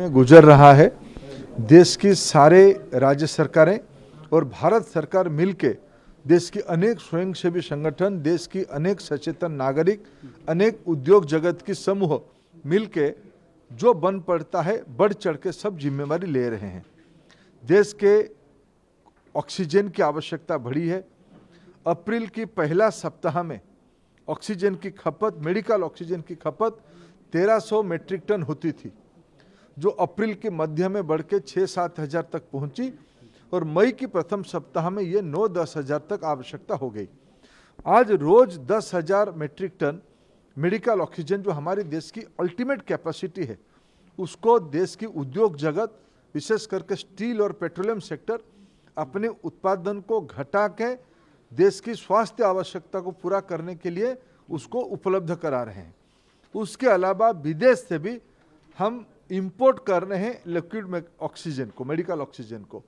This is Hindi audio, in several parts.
में गुजर रहा है। देश की सारे राज्य सरकारें और भारत सरकार मिलके देश की अनेक स्वयंसेवी संगठन, देश की अनेक सचेतन नागरिक, अनेक उद्योग जगत की समूह मिलके जो बन पड़ता है बढ़ चढ़ के सब जिम्मेवारी ले रहे हैं। देश के ऑक्सीजन की आवश्यकता बढ़ी है। अप्रैल की पहला सप्ताह में ऑक्सीजन की खपत, मेडिकल ऑक्सीजन की खपत 1300 मेट्रिक टन होती थी, जो अप्रैल के मध्य में बढ़ के 6-7 हज़ार तक पहुंची और मई की प्रथम सप्ताह में ये 9-10 हज़ार तक आवश्यकता हो गई। आज रोज 10,000 मेट्रिक टन मेडिकल ऑक्सीजन, जो हमारे देश की अल्टीमेट कैपेसिटी है, उसको देश की उद्योग जगत, विशेष करके स्टील और पेट्रोलियम सेक्टर अपने उत्पादन को घटा के देश की स्वास्थ्य आवश्यकता को पूरा करने के लिए उसको उपलब्ध करा रहे हैं। उसके अलावा विदेश से भी हम इंपोर्ट कर रहे हैं लिक्विड ऑक्सीजन को, मेडिकल ऑक्सीजन को।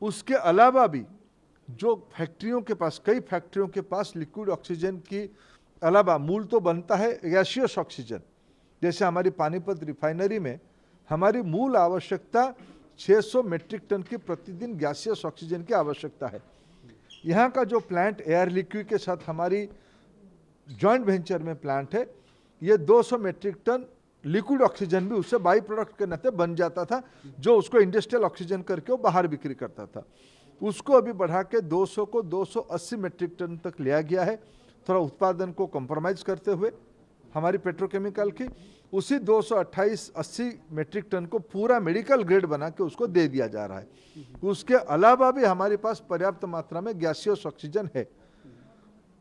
उसके अलावा भी जो फैक्ट्रियों के पास, कई फैक्ट्रियों के पास लिक्विड ऑक्सीजन की अलावा मूल तो बनता है गैसियस ऑक्सीजन। जैसे हमारी पानीपत रिफाइनरी में हमारी मूल आवश्यकता 600 मेट्रिक टन की प्रतिदिन गैसियस ऑक्सीजन की आवश्यकता है। यहाँ का जो प्लांट एयर लिक्विड के साथ हमारी जॉइंट वेंचर में प्लांट है, ये 200 मेट्रिक टन लिक्विड ऑक्सीजन भी उससे बाई प्रोडक्ट के नाते बन जाता था, जो उसको इंडस्ट्रियल ऑक्सीजन करके वो बाहर बिक्री करता था। उसको अभी बढ़ा के 200 को 280 मेट्रिक टन तक लिया गया है, थोड़ा उत्पादन को कॉम्प्रोमाइज़ करते हुए हमारी पेट्रोकेमिकल की। उसी 228-80 मेट्रिक टन को पूरा मेडिकल ग्रेड बना के उसको दे दिया जा रहा है। उसके अलावा भी हमारे पास पर्याप्त मात्रा में गैसियस ऑक्सीजन है।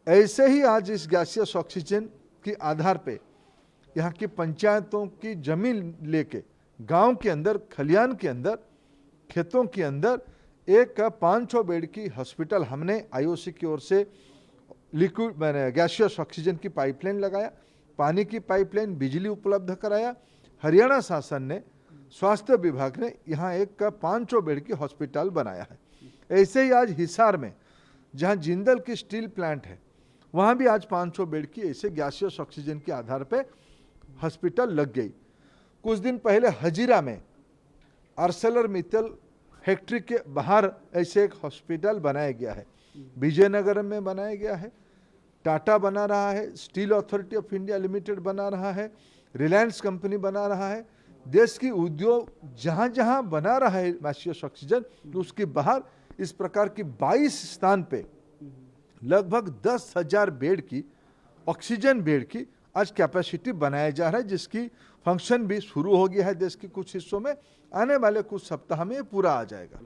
ऐसे ही आज इस गैसियस ऑक्सीजन के आधार पे यहाँ की पंचायतों की जमीन लेके गांव के अंदर, खलियान के अंदर, खेतों के अंदर एक 500 बेड की हॉस्पिटल हमने आईओसी की ओर से लिक्विड गैसियस ऑक्सीजन की पाइपलाइन लगाया, पानी की पाइपलाइन, बिजली उपलब्ध कराया। हरियाणा शासन ने, स्वास्थ्य विभाग ने यहाँ एक 500 बेड की हॉस्पिटल बनाया है। ऐसे ही आज हिसार में, जहाँ जिंदल की स्टील प्लांट है, वहाँ भी आज 500 बेड की ऐसे गैसियस ऑक्सीजन के आधार पे हॉस्पिटल लग गई। कुछ दिन पहले हजीरा में आर्सेलरमित्तल फैक्ट्री के बाहर ऐसे एक हॉस्पिटल बनाया गया है। विजयनगर में बनाया गया है, टाटा बना रहा है, steel authority of India limited बना रहा है, रिलायंस कंपनी बना रहा है। देश की उद्योग जहाँ जहाँ बना रहा है गैसियस ऑक्सीजन, तो उसके बाहर इस प्रकार की 22 स्थान पे लगभग 10,000 बेड की, ऑक्सीजन बेड की आज कैपेसिटी बनाया जा रहा है, जिसकी फंक्शन भी शुरू हो गया है देश के कुछ हिस्सों में। आने वाले कुछ सप्ताह में पूरा आ जाएगा।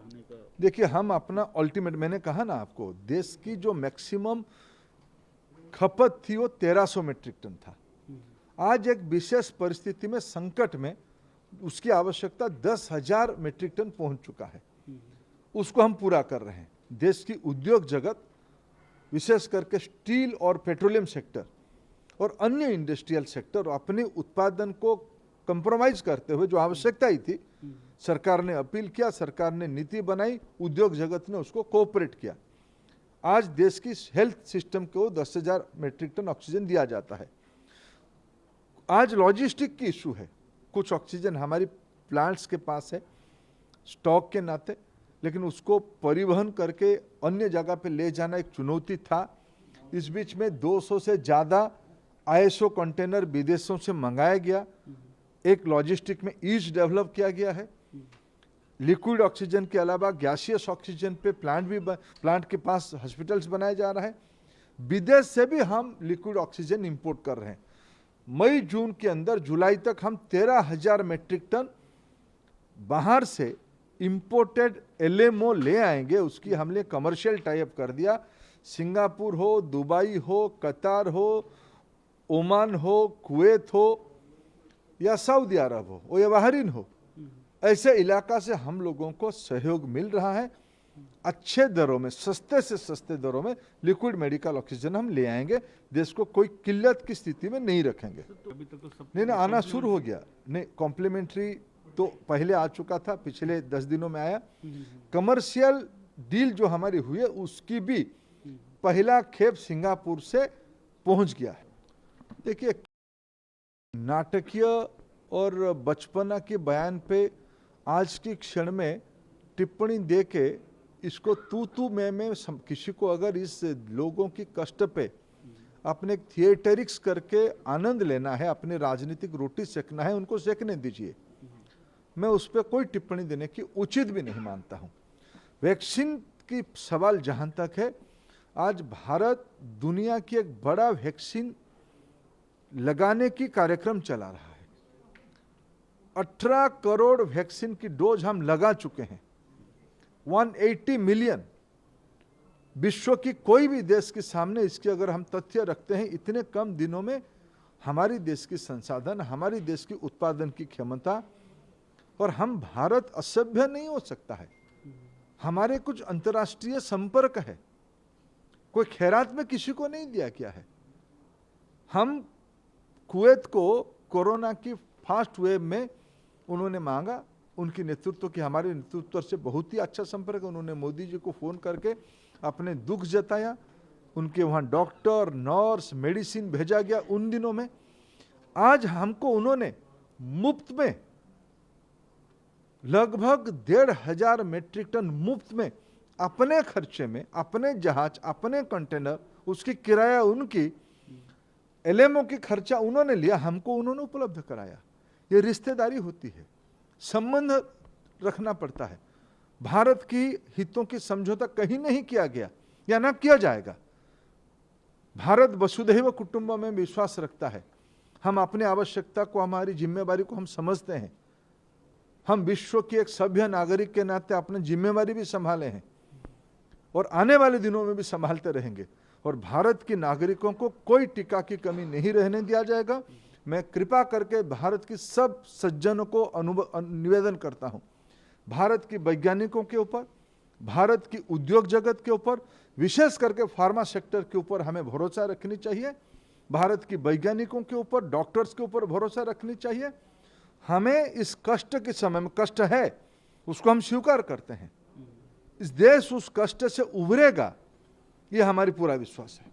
देखिए, हम अपना अल्टीमेट, मैंने कहा ना आपको, देश की जो मैक्सिमम खपत थी वो 1300 मेट्रिक टन था। आज एक विशेष परिस्थिति में, संकट में, उसकी आवश्यकता 10,000 मेट्रिक टन पहुंच चुका है। उसको हम पूरा कर रहे हैं। देश की उद्योग जगत, विशेष करके स्टील और पेट्रोलियम सेक्टर और अन्य इंडस्ट्रियल सेक्टर, अपने उत्पादन को कंप्रोमाइज करते हुए, जो आवश्यकता ही थी, सरकार ने अपील किया, सरकार ने नीति बनाई, उद्योग जगत ने उसको कोऑपरेट किया। आज देश की हेल्थ सिस्टम को 10,000 मेट्रिक टन ऑक्सीजन दिया जाता है। आज लॉजिस्टिक की इशू है, कुछ ऑक्सीजन हमारी प्लांट्स के पास है स्टॉक के नाते, लेकिन उसको परिवहन करके अन्य जगह पे ले जाना एक चुनौती था। इस बीच में 200 से ज़्यादा आईएसओ कंटेनर विदेशों से मंगाया गया। एक लॉजिस्टिक में ईज डेवलप किया गया है। लिक्विड ऑक्सीजन के अलावा गैसियस ऑक्सीजन पे प्लांट के पास हॉस्पिटल्स बनाया जा रहा है। विदेश से भी हम लिक्विड ऑक्सीजन इंपोर्ट कर रहे हैं। मई जून के अंदर, जुलाई तक हम 13,000 मेट्रिक टन बाहर से इंपोर्टेड एलएमओ ले आएंगे। उसकी हमने कमर्शियल टाइप कर दिया। सिंगापुर हो, दुबई हो, कतार हो, ओमान हो, कुवैत हो या सऊदी अरब हो या बहरीन हो, ऐसे इलाका से हम लोगों को सहयोग मिल रहा है। अच्छे दरों में, सस्ते से सस्ते दरों में लिक्विड मेडिकल ऑक्सीजन हम ले आएंगे। देश को कोई किल्लत की स्थिति में नहीं रखेंगे। नहीं, आना शुरू हो गया। नहीं, कॉम्प्लीमेंट्री तो पहले आ चुका था, पिछले 10 दिनों में आया। कमर्शियल डील जो हमारी हुई है, उसकी भी पहला खेप सिंगापुर से पहुंच गया है। देखिए, नाटकीय और बचपना के बयान पे आज के क्षण में टिप्पणी दे के इसको तू मैं किसी को अगर इस लोगों की कष्ट पे अपने थिएटरिक्स करके आनंद लेना है, अपनी राजनीतिक रोटी सेकना है, उनको सेकने दीजिए। मैं उस पर कोई टिप्पणी देने की उचित भी नहीं मानता हूं। वैक्सीन की सवाल जहां तक है, आज भारत दुनिया की एक बड़ा वैक्सीन लगाने की कार्यक्रम चला रहा है। 18 करोड़ वैक्सीन की डोज हम लगा चुके हैं। 180 मिलियन विश्व की कोई भी देश के सामने इसके अगर हम तथ्य रखते हैं, इतने कम दिनों में हमारी देश की संसाधन, हमारी देश की उत्पादन की क्षमता, और हम भारत असभ्य नहीं हो सकता है। हमारे कुछ अंतर्राष्ट्रीय संपर्क है, कोई खैरात में किसी को नहीं दिया गया है। हम कुवैत को कोरोना की फास्ट वेव में उन्होंने मांगा, उनकी नेतृत्व की हमारे नेतृत्व से बहुत ही अच्छा संपर्क है। उन्होंने मोदी जी को फोन करके अपने दुख जताया, उनके वहाँ डॉक्टर, नर्स, मेडिसिन भेजा गया उन दिनों में। आज हमको उन्होंने मुफ्त में लगभग 1,500 मेट्रिक टन मुफ्त में अपने खर्चे में, अपने जहाज, अपने कंटेनर, उसकी किराया उनकी, एलएमओ की खर्चा उन्होंने लिया, हमको उन्होंने उपलब्ध कराया। ये रिश्तेदारी होती है, संबंध रखना पड़ता है। भारत की हितों की समझौता कहीं नहीं किया गया या ना किया जाएगा। भारत वसुधैव कुटुंबकम में विश्वास रखता है। हम अपनी आवश्यकता को, हमारी जिम्मेवारी को हम समझते हैं। हम विश्व के एक सभ्य नागरिक के नाते अपनी जिम्मेवारी भी संभाले हैं और आने वाले दिनों में भी संभालते रहेंगे। और भारत के नागरिकों को कोई टीका की कमी नहीं रहने दिया जाएगा। मैं कृपा करके भारत की सब सज्जनों को निवेदन करता हूं, भारत की वैज्ञानिकों के ऊपर, भारत की उद्योग जगत के ऊपर, विशेष करके फार्मा सेक्टर के ऊपर हमें भरोसा रखनी चाहिए। भारत की वैज्ञानिकों के ऊपर, डॉक्टर्स के ऊपर भरोसा रखनी चाहिए। हमें इस कष्ट के समय में, कष्ट है उसको हम स्वीकार करते हैं, इस देश उस कष्ट से उभरेगा, ये हमारी पूरा विश्वास है।